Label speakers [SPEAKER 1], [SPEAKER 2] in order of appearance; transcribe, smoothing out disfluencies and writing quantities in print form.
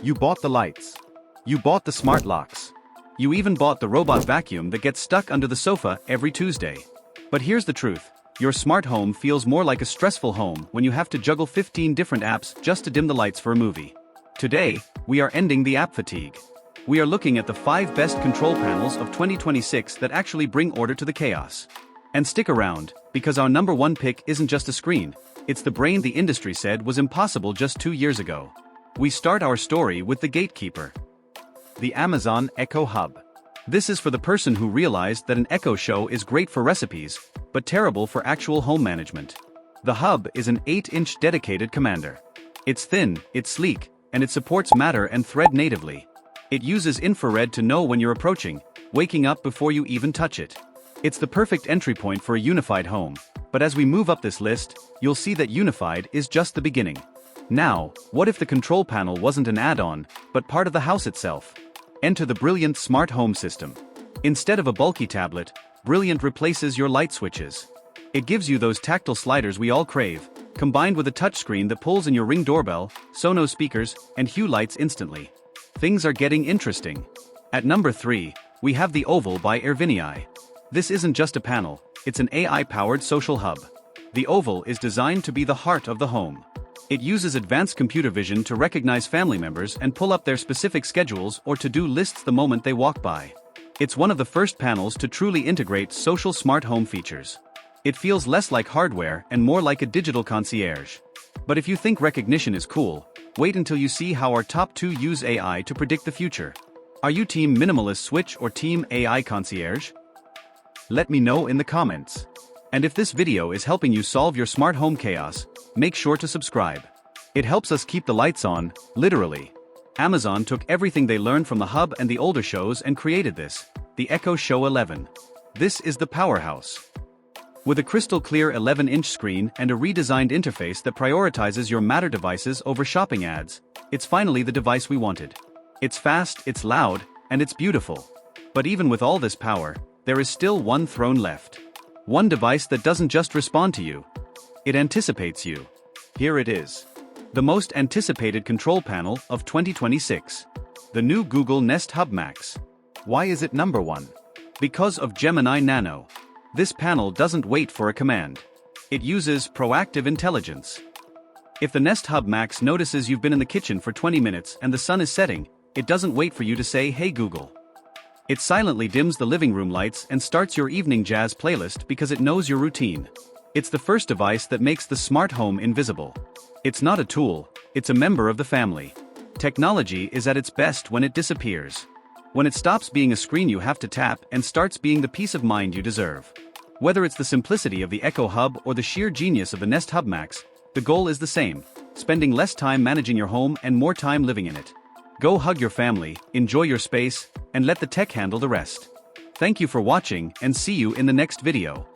[SPEAKER 1] You bought the lights. You bought the smart locks. You even bought the robot vacuum that gets stuck under the sofa every Tuesday. But here's the truth. Your smart home feels more like a stressful home when you have to juggle 15 different apps just to dim the lights for a movie. Today, we are ending the app fatigue. We are looking at the 5 best control panels of 2026 that actually bring order to the chaos. And stick around, because our number 1 pick isn't just a screen, it's the brain the industry said was impossible just 2 years ago. We start our story with the gatekeeper. The Amazon Echo Hub. This is for the person who realized that an Echo Show is great for recipes, but terrible for actual home management. The Hub is an 8-inch dedicated commander. It's thin, it's sleek, and it supports Matter and Thread natively. It uses infrared to know when you're approaching, waking up before you even touch it. It's the perfect entry point for a unified home, but as we move up this list, you'll see that unified is just the beginning. Now, what if the control panel wasn't an add-on, but part of the house itself? Enter the Brilliant Smart Home System. Instead of a bulky tablet, Brilliant replaces your light switches. It gives you those tactile sliders we all crave, combined with a touchscreen that pulls in your Ring doorbell, Sonos speakers, and Hue lights instantly. Things are getting interesting. At number 3, we have the Oval by Irvinei. This isn't just a panel, it's an AI-powered social hub. The Oval is designed to be the heart of the home. It uses advanced computer vision to recognize family members and pull up their specific schedules or to-do lists the moment they walk by. It's one of the first panels to truly integrate social smart home features. It feels less like hardware and more like a digital concierge. But if you think recognition is cool, wait until you see how our top 2 use AI to predict the future. Are you Team Minimalist Switch or Team AI Concierge? Let me know in the comments. And if this video is helping you solve your smart home chaos, make sure to subscribe. It helps us keep the lights on, literally. Amazon took everything they learned from the Hub and the older shows and created this, the Echo Show 11. This is the powerhouse. With a crystal clear 11-inch screen and a redesigned interface that prioritizes your Matter devices over shopping ads, it's finally the device we wanted. It's fast, it's loud, and it's beautiful. But even with all this power, there is still one throne left. One device that doesn't just respond to you. It anticipates you. Here it is. The most anticipated control panel of 2026. The new Google Nest Hub Max. Why is it number 1? Because of Gemini Nano. This panel doesn't wait for a command. It uses proactive intelligence. If the Nest Hub Max notices you've been in the kitchen for 20 minutes and the sun is setting, it doesn't wait for you to say, "Hey Google." It silently dims the living room lights and starts your evening jazz playlist because it knows your routine. It's the first device that makes the smart home invisible. It's not a tool, it's a member of the family. Technology is at its best when it disappears. When it stops being a screen you have to tap and starts being the peace of mind you deserve. Whether it's the simplicity of the Echo Hub or the sheer genius of the Nest Hub Max, the goal is the same: spending less time managing your home and more time living in it. Go hug your family, enjoy your space, and let the tech handle the rest. Thank you for watching and see you in the next video.